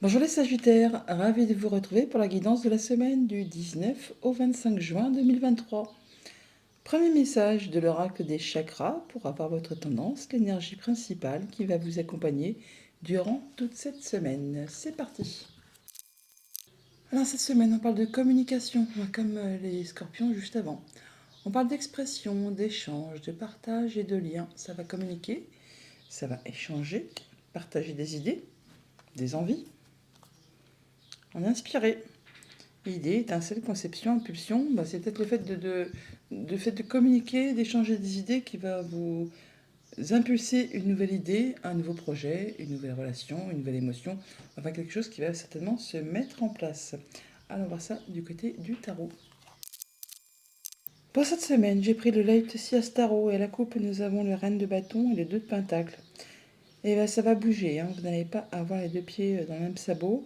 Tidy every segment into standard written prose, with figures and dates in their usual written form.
Bonjour les Sagittaires, ravi de vous retrouver pour la guidance de la semaine du 19 au 25 juin 2023. Premier message de l'oracle des chakras pour avoir votre tendance, l'énergie principale qui va vous accompagner durant toute cette semaine. C'est parti. Alors cette semaine on parle de communication, comme les scorpions juste avant. On parle d'expression, d'échange, de partage et de lien. Ça va communiquer, ça va échanger, partager des idées, des envies, en inspirer. Idée, étincelle, conception, impulsion, c'est peut-être le fait de communiquer, d'échanger des idées qui va vous impulser une nouvelle idée, un nouveau projet, une nouvelle relation, une nouvelle émotion, enfin quelque chose qui va certainement se mettre en place. Allons voir ça du côté du tarot. Pour cette semaine, j'ai pris le Light Sias Tarot et à la coupe, nous avons le Reine de bâton et les 2 de pentacle. Et bien, ça va bouger, vous n'allez pas avoir les 2 pieds dans le même sabot.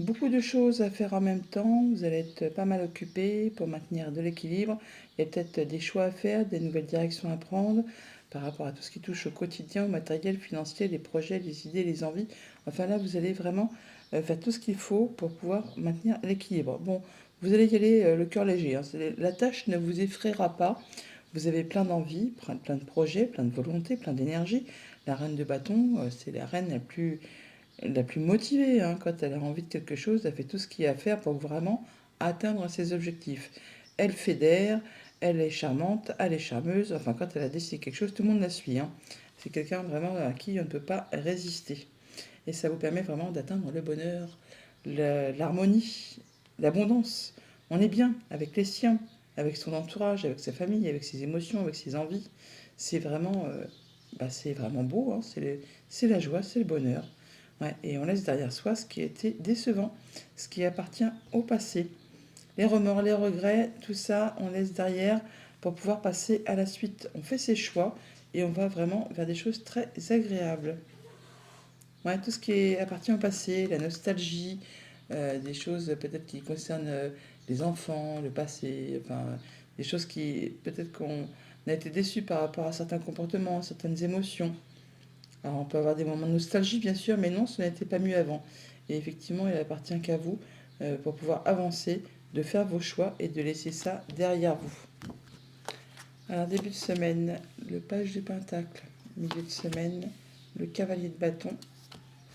Beaucoup de choses à faire en même temps, vous allez être pas mal occupé pour maintenir de l'équilibre. Il y a peut-être des choix à faire, des nouvelles directions à prendre par rapport à tout ce qui touche au quotidien, au matériel, financier, les projets, les idées, les envies. Enfin là, vous allez vraiment faire tout ce qu'il faut pour pouvoir maintenir l'équilibre. Bon, vous allez y aller le cœur léger, la tâche ne vous effraiera pas. Vous avez plein d'envies, plein de projets, plein de volontés, plein d'énergie. La reine de bâton, c'est la reine la plus motivée, quand elle a envie de quelque chose, elle fait tout ce qu'il y a à faire pour vraiment atteindre ses objectifs. Elle fédère, elle est charmante, elle est charmeuse, enfin quand elle a décidé quelque chose, tout le monde la suit. C'est quelqu'un vraiment à qui on ne peut pas résister. Et ça vous permet vraiment d'atteindre le bonheur, l'harmonie, l'abondance. On est bien avec les siens, avec son entourage, avec sa famille, avec ses émotions, avec ses envies. C'est vraiment beau, c'est la joie, c'est le bonheur. Ouais, et on laisse derrière soi ce qui a été décevant, ce qui appartient au passé. Les remords, les regrets, tout ça, on laisse derrière pour pouvoir passer à la suite. On fait ses choix et on va vraiment vers des choses très agréables. Ouais, tout ce qui appartient au passé, la nostalgie, des choses peut-être qui concernent les enfants, le passé, enfin, des choses qui peut-être qu'on a été déçu par rapport à certains comportements, certaines émotions. Alors on peut avoir des moments de nostalgie bien sûr, mais non, ce n'était pas mieux avant. Et effectivement, il appartient qu'à vous, pour pouvoir avancer, de faire vos choix et de laisser ça derrière vous. Alors début de semaine, le page de pentacle. Milieu de semaine, le cavalier de bâton.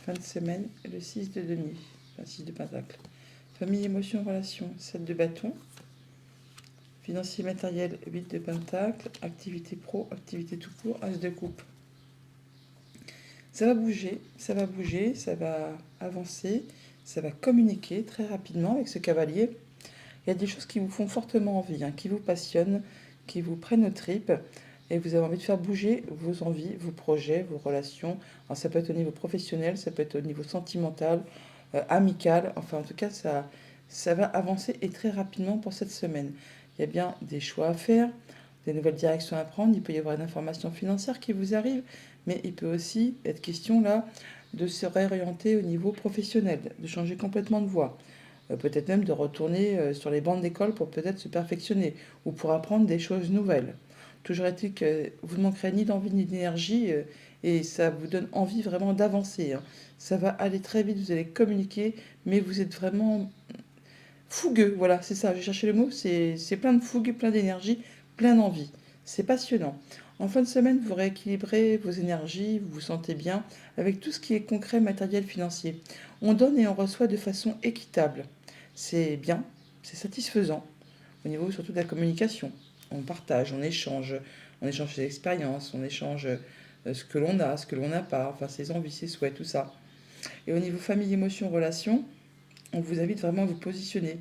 Fin de semaine, le 6 de denier. Enfin 6 de pentacle. Famille, émotion, relation, 7 de bâton. Financier, matériel, 8 de pentacle. Activité pro, activité tout court, as de coupe. Ça va bouger, ça va bouger, ça va avancer, ça va communiquer très rapidement avec ce cavalier. Il y a des choses qui vous font fortement envie, qui vous passionnent, qui vous prennent aux tripes, et vous avez envie de faire bouger vos envies, vos projets, vos relations. Alors ça peut être au niveau professionnel, ça peut être au niveau sentimental, amical, enfin en tout cas ça va avancer et très rapidement pour cette semaine. Il y a bien des choix à faire, des nouvelles directions à prendre, il peut y avoir une information financière qui vous arrive, mais il peut aussi être question là de se réorienter au niveau professionnel, de changer complètement de voie. Peut-être même de retourner sur les bancs d'école pour peut-être se perfectionner ou pour apprendre des choses nouvelles. Toujours est-il que vous ne manquerez ni d'envie ni d'énergie et ça vous donne envie vraiment d'avancer. Ça va aller très vite, vous allez communiquer, mais vous êtes vraiment fougueux. Voilà, c'est ça, j'ai cherché le mot, c'est plein de fougue, plein d'énergie, plein d'envie. C'est passionnant. En fin de semaine, vous rééquilibrez vos énergies, vous vous sentez bien avec tout ce qui est concret, matériel, financier. On donne et on reçoit de façon équitable. C'est bien, c'est satisfaisant au niveau surtout de la communication. On partage, on échange ses expériences, on échange ce que l'on a, ce que l'on n'a pas, enfin ses envies, ses souhaits, tout ça. Et au niveau famille, émotion, relation, on vous invite vraiment à vous positionner,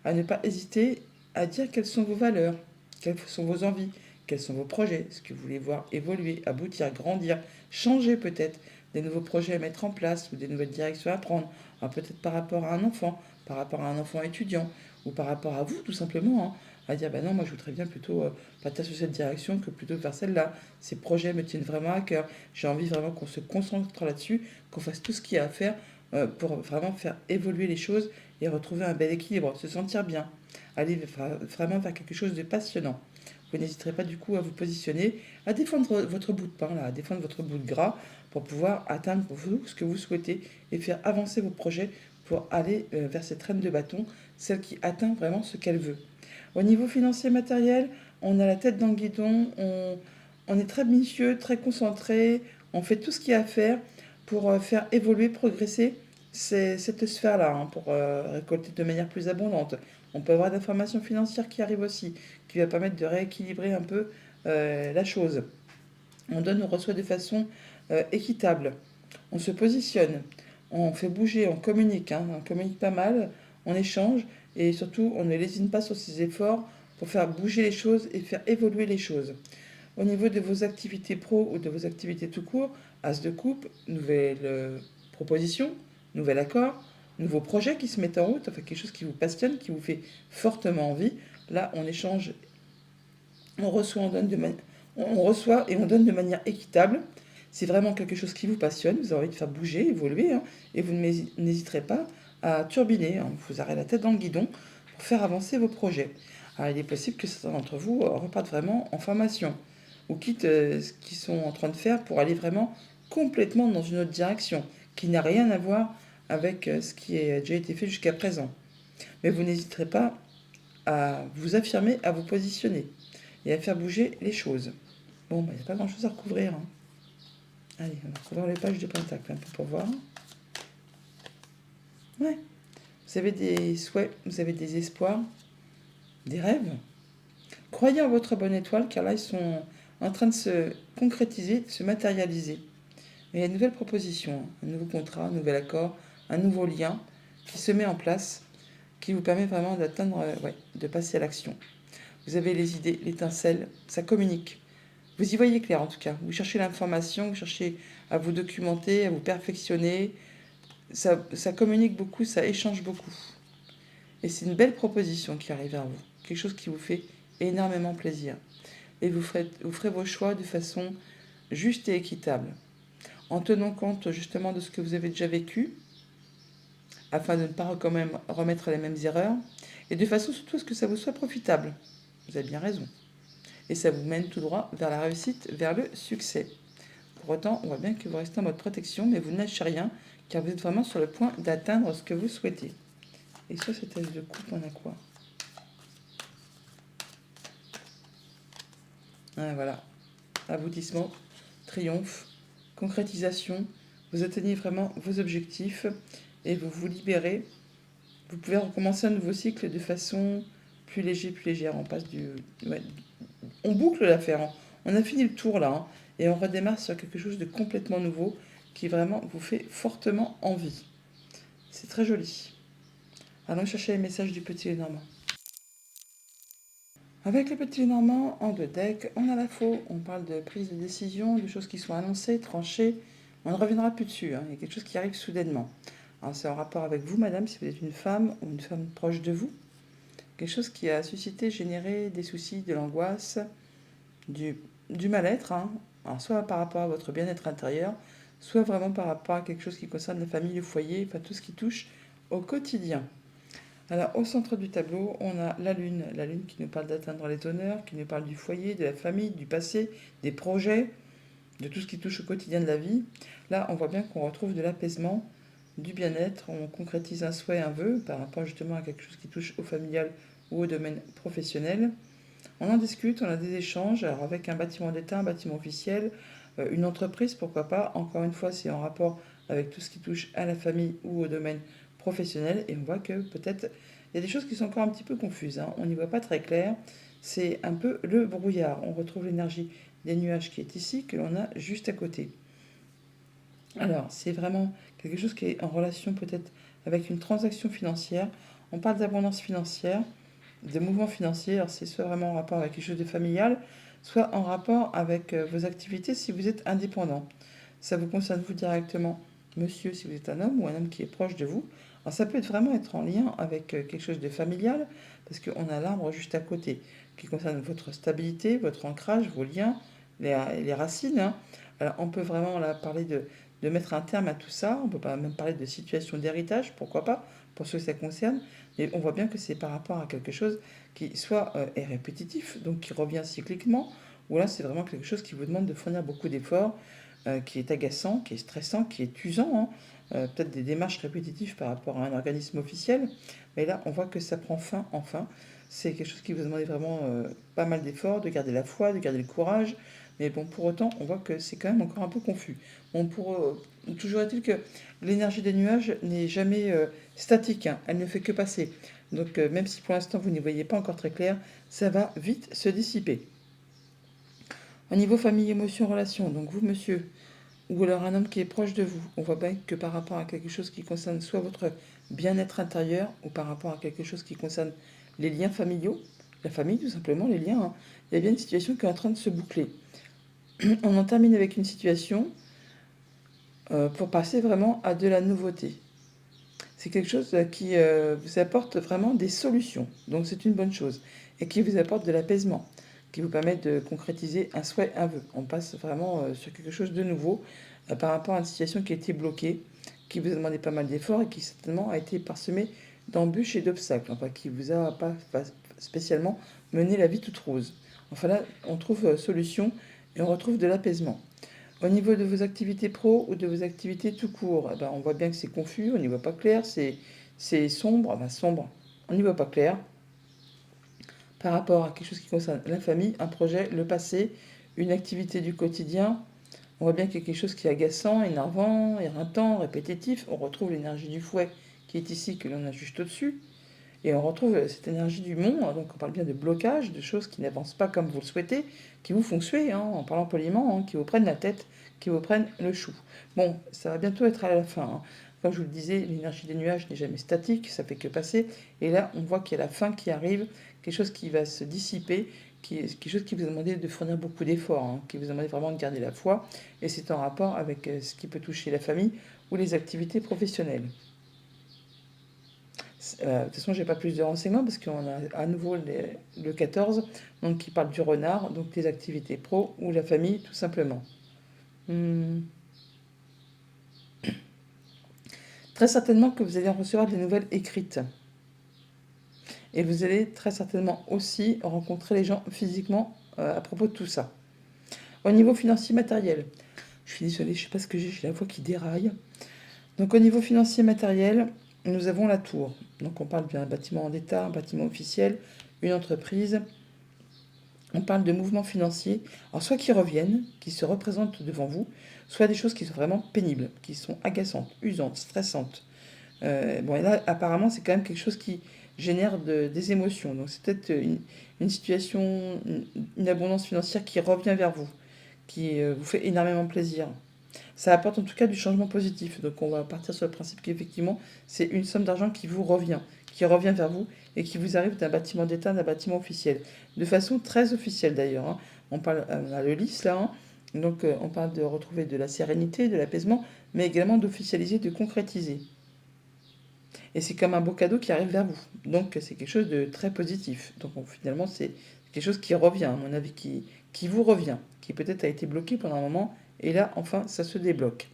à ne pas hésiter à dire quelles sont vos valeurs, quelles sont vos envies, quels sont vos projets, ce que vous voulez voir évoluer, aboutir, grandir, changer peut-être, des nouveaux projets à mettre en place ou des nouvelles directions à prendre. Alors peut-être par rapport à un enfant, par rapport à un enfant étudiant ou par rapport à vous tout simplement, à dire bah non, moi je voudrais bien plutôt partir sur cette direction que plutôt vers celle-là. Ces projets me tiennent vraiment à cœur. J'ai envie vraiment qu'on se concentre là-dessus, qu'on fasse tout ce qu'il y a à faire pour vraiment faire évoluer les choses et retrouver un bel équilibre, se sentir bien, aller vraiment vers quelque chose de passionnant. Vous n'hésiterez pas du coup à vous positionner, à défendre votre bout de pain, là, à défendre votre bout de gras pour pouvoir atteindre pour vous ce que vous souhaitez et faire avancer vos projets pour aller vers cette reine de bâton, celle qui atteint vraiment ce qu'elle veut. Au niveau financier matériel, on a la tête dans le guidon, on est très minutieux, très concentré, on fait tout ce qu'il y a à faire pour faire évoluer, progresser cette sphère-là, hein, pour récolter de manière plus abondante. On peut avoir d'informations financières qui arrivent aussi, qui va permettre de rééquilibrer un peu la chose. On donne, on reçoit de façon équitable. On se positionne, on fait bouger, on communique, hein, on communique pas mal, on échange et surtout on ne lésine pas sur ses efforts pour faire bouger les choses et faire évoluer les choses. Au niveau de vos activités pro ou de vos activités tout court, as de coupe, nouvelle proposition, nouvel accord, nouveau projet qui se met en route, enfin quelque chose qui vous passionne, qui vous fait fortement envie. Là, on échange, on reçoit, on reçoit et on donne de manière équitable. C'est vraiment quelque chose qui vous passionne, vous avez envie de faire bouger, évoluer, hein, et vous n'hésiterez pas à turbiner, hein, vous aurez la tête dans le guidon pour faire avancer vos projets. Alors, il est possible que certains d'entre vous repartent vraiment en formation ou quittent ce qu'ils sont en train de faire pour aller vraiment complètement dans une autre direction qui n'a rien à voir avec ce qui a déjà été fait jusqu'à présent. Mais vous n'hésiterez pas à vous affirmer, à vous positionner et à faire bouger les choses. Bon, il n'y a pas grand chose à recouvrir, hein. Allez, on va recouvrir les pages du Pentacle un peu pour voir. Ouais, vous avez des souhaits, vous avez des espoirs, des rêves. Croyez en votre bonne étoile car là ils sont en train de se concrétiser, de se matérialiser. Et il y a une nouvelle proposition, un nouveau contrat, un nouvel accord, un nouveau lien qui se met en place, qui vous permet vraiment d'atteindre, de passer à l'action. Vous avez les idées, l'étincelle, ça communique. Vous y voyez clair en tout cas. Vous cherchez l'information, vous cherchez à vous documenter, à vous perfectionner. Ça communique beaucoup, ça échange beaucoup. Et c'est une belle proposition qui arrive vers vous. Quelque chose qui vous fait énormément plaisir. Et vous ferez vos choix de façon juste et équitable, en tenant compte justement de ce que vous avez déjà vécu, afin de ne pas quand même remettre les mêmes erreurs, et de façon surtout à ce que ça vous soit profitable. Vous avez bien raison. Et ça vous mène tout droit vers la réussite, vers le succès. Pour autant, on voit bien que vous restez en mode protection, mais vous ne lâchez rien, car vous êtes vraiment sur le point d'atteindre ce que vous souhaitez. Et sur cette as de coupe, on a quoi? Ah, voilà. Aboutissement, triomphe, concrétisation. Vous atteignez vraiment vos objectifs et vous vous libérez. Vous pouvez recommencer un nouveau cycle de façon plus légère. On passe on boucle l'affaire, hein. On a fini le tour là, hein, et on redémarre sur quelque chose de complètement nouveau qui vraiment vous fait fortement envie. C'est très joli. Allons chercher les messages du petit Lenormand. Avec le petit Lenormand, en deux decks, on a la faux. On parle de prise de décision, de choses qui sont annoncées, tranchées. On ne reviendra plus dessus, hein. Il y a quelque chose qui arrive soudainement. Alors c'est en rapport avec vous, madame, si vous êtes une femme ou une femme proche de vous. Quelque chose qui a suscité, généré des soucis, de l'angoisse, du mal-être, hein. Alors soit par rapport à votre bien-être intérieur, soit vraiment par rapport à quelque chose qui concerne la famille, le foyer, enfin tout ce qui touche au quotidien. Alors au centre du tableau, on a la lune qui nous parle d'atteindre les honneurs, qui nous parle du foyer, de la famille, du passé, des projets, de tout ce qui touche au quotidien de la vie. Là, on voit bien qu'on retrouve de l'apaisement, du bien-être, on concrétise un souhait, un vœu, par rapport justement à quelque chose qui touche au familial ou au domaine professionnel. On en discute, on a des échanges, alors avec un bâtiment d'État, un bâtiment officiel, une entreprise, pourquoi pas. Encore une fois, c'est en rapport avec tout ce qui touche à la famille ou au domaine professionnel. Et on voit que peut-être il y a des choses qui sont encore un petit peu confuses, hein. On n'y voit pas très clair. C'est un peu le brouillard. On retrouve l'énergie des nuages qui est ici, que l'on a juste à côté. Alors, c'est vraiment quelque chose qui est en relation peut-être avec une transaction financière. On parle d'abondance financière, de mouvements financiers. Alors, c'est soit vraiment en rapport avec quelque chose de familial, soit en rapport avec vos activités si vous êtes indépendant. Ça vous concerne vous directement, monsieur, si vous êtes un homme ou un homme qui est proche de vous. Alors, ça peut vraiment être en lien avec quelque chose de familial, parce qu'on a l'arbre juste à côté, qui concerne votre stabilité, votre ancrage, vos liens, les racines, hein. Alors, on peut vraiment là parler de mettre un terme à tout ça. On peut pas même parler de situation d'héritage, pourquoi pas, pour ceux que ça concerne. Mais on voit bien que c'est par rapport à quelque chose qui soit est répétitif, donc qui revient cycliquement, ou là c'est vraiment quelque chose qui vous demande de fournir beaucoup d'efforts, qui est agaçant, qui est stressant, qui est usant, hein. Peut-être des démarches répétitives par rapport à un organisme officiel. Mais là, on voit que ça prend fin, enfin. C'est quelque chose qui vous demande vraiment pas mal d'efforts, de garder la foi, de garder le courage. Mais bon, pour autant, on voit que c'est quand même encore un peu confus. Bon, toujours est-il que l'énergie des nuages n'est jamais statique, hein. Elle ne fait que passer. Donc, même si pour l'instant vous n'y voyez pas encore très clair, ça va vite se dissiper. Au niveau famille, émotion, relation, donc vous, monsieur, ou alors un homme qui est proche de vous, on voit bien que par rapport à quelque chose qui concerne soit votre bien-être intérieur, ou par rapport à quelque chose qui concerne les liens familiaux, la famille tout simplement, les liens, hein, il y a bien une situation qui est en train de se boucler. On en termine avec une situation pour passer vraiment à de la nouveauté. C'est quelque chose qui vous apporte vraiment des solutions, donc c'est une bonne chose, et qui vous apporte de l'apaisement, qui vous permet de concrétiser un souhait, un vœu. On passe vraiment sur quelque chose de nouveau par rapport à une situation qui a été bloquée, qui vous a demandé pas mal d'efforts et qui certainement a été parsemée d'embûches et d'obstacles, enfin qui vous a pas spécialement mené la vie toute rose. Enfin là, on trouve solution et on retrouve de l'apaisement. Au niveau de vos activités pro ou de vos activités tout court, eh ben, on voit bien que c'est confus, on n'y voit pas clair, c'est sombre, enfin sombre, on n'y voit pas clair. Par rapport à quelque chose qui concerne la famille, un projet, le passé, une activité du quotidien, on voit bien qu'il y a quelque chose qui est agaçant, énervant, éreintant, répétitif. On retrouve l'énergie du fouet qui est ici, que l'on a juste au-dessus. Et on retrouve cette énergie du mont, hein, donc on parle bien de blocage, de choses qui n'avancent pas comme vous le souhaitez, qui vous font suer, hein, en parlant poliment, hein, qui vous prennent la tête, qui vous prennent le chou. Bon, ça va bientôt être à la fin, hein. Comme je vous le disais, l'énergie des nuages n'est jamais statique, ça fait que passer. Et là, on voit qu'il y a la fin qui arrive, quelque chose qui va se dissiper, quelque chose qui vous a demandé de fournir beaucoup d'efforts, hein, qui vous a demandé vraiment de garder la foi. Et c'est en rapport avec ce qui peut toucher la famille ou les activités professionnelles. De toute façon, j'ai pas plus de renseignements parce qu'on a à nouveau le 14, donc qui parle du renard, donc les activités pro ou la famille, tout simplement. Hmm. Très certainement que vous allez recevoir des nouvelles écrites. Et vous allez très certainement aussi rencontrer les gens physiquement à propos de tout ça. Au niveau financier matériel, je suis désolée, je sais pas ce que j'ai la voix qui déraille. Donc au niveau financier matériel, nous avons la tour. Donc on parle d'un bâtiment d'État, un bâtiment officiel, une entreprise. On parle de mouvements financiers, alors soit qui reviennent, qui se représentent devant vous, soit des choses qui sont vraiment pénibles, qui sont agaçantes, usantes, stressantes. Bon, et là, apparemment, c'est quand même quelque chose qui génère des émotions. Donc c'est peut-être une situation, une abondance financière qui revient vers vous, qui vous fait énormément plaisir. Ça apporte en tout cas du changement positif. Donc on va partir sur le principe qu'effectivement, c'est une somme d'argent qui revient vers vous et qui vous arrive d'un bâtiment d'État, d'un bâtiment officiel. De façon très officielle d'ailleurs, hein. On a le lys là, hein. Donc on parle de retrouver de la sérénité, de l'apaisement, mais également d'officialiser, de concrétiser. Et c'est comme un beau cadeau qui arrive vers vous. Donc c'est quelque chose de très positif. Donc finalement, c'est quelque chose qui revient, à mon avis, qui vous revient, qui peut-être a été bloqué pendant un moment, et là, enfin, ça se débloque.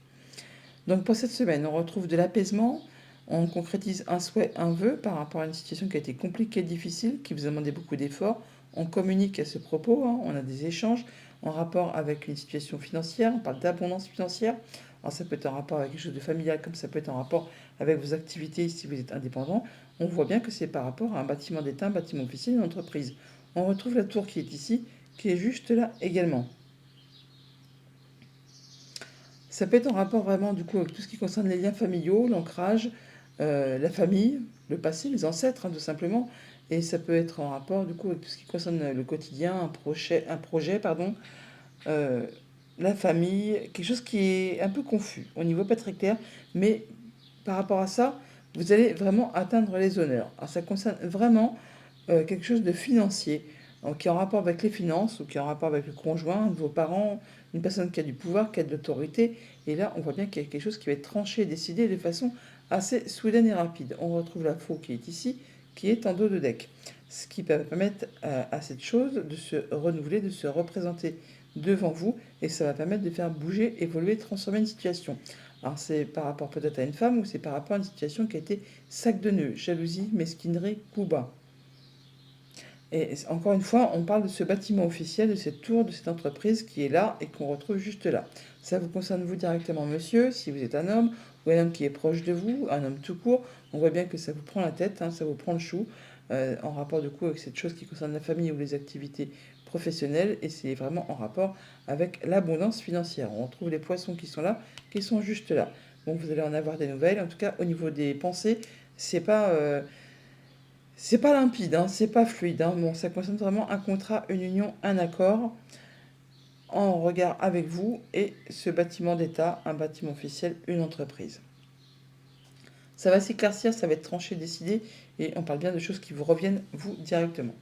Donc pour cette semaine, on retrouve de l'apaisement, on concrétise un souhait, un vœu par rapport à une situation qui a été compliquée, difficile, qui vous a demandé beaucoup d'efforts. On communique à ce propos, hein, on a des échanges en rapport avec une situation financière, on parle d'abondance financière. Alors ça peut être en rapport avec quelque chose de familial, comme ça peut être en rapport avec vos activités si vous êtes indépendant. On voit bien que c'est par rapport à un bâtiment d'État, un bâtiment officiel, une entreprise. On retrouve la tour qui est ici, qui est juste là également. Ça peut être en rapport vraiment du coup avec tout ce qui concerne les liens familiaux, l'ancrage, la famille, le passé, les ancêtres, hein, tout simplement. Et ça peut être en rapport du coup avec tout ce qui concerne le quotidien, un projet, pardon, euh, la famille, quelque chose qui est un peu confus. On n'y voit pas très clair, mais par rapport à ça, vous allez vraiment atteindre les honneurs. Alors ça concerne vraiment quelque chose de financier, donc qui est en rapport avec les finances ou qui est en rapport avec le conjoint, vos parents, une personne qui a du pouvoir, qui a de l'autorité. Et là, on voit bien qu'il y a quelque chose qui va être tranché, décidé de façon assez soudaine et rapide. On retrouve la faux qui est ici, qui est en dos de deck. Ce qui va permettre à cette chose de se renouveler, de se représenter devant vous, et ça va permettre de faire bouger, évoluer, transformer une situation. Alors c'est par rapport peut-être à une femme ou c'est par rapport à une situation qui a été sac de nœuds, jalousie, mesquinerie, coup bas. Et encore une fois, on parle de ce bâtiment officiel, de cette tour, de cette entreprise qui est là et qu'on retrouve juste là. Ça vous concerne vous directement, monsieur, si vous êtes un homme ou un homme qui est proche de vous, un homme tout court. On voit bien que ça vous prend la tête, hein, ça vous prend le chou, en rapport du coup avec cette chose qui concerne la famille ou les activités professionnelles. Et c'est vraiment en rapport avec l'abondance financière. On retrouve les poissons qui sont là, qui sont juste là. Donc vous allez en avoir des nouvelles. En tout cas, au niveau des pensées, c'est pas... c'est pas limpide, hein, c'est pas fluide. Hein. Bon, ça concerne vraiment un contrat, une union, un accord en regard avec vous et ce bâtiment d'État, un bâtiment officiel, une entreprise. Ça va s'éclaircir, ça va être tranché, décidé, et on parle bien de choses qui vous reviennent, vous, directement.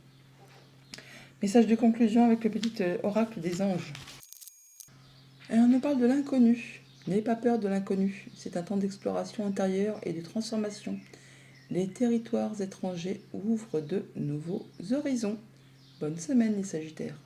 Message de conclusion avec le petit oracle des anges. Et on nous parle de l'inconnu. N'ayez pas peur de l'inconnu. C'est un temps d'exploration intérieure et de transformation. Les territoires étrangers ouvrent de nouveaux horizons. Bonne semaine les Sagittaires.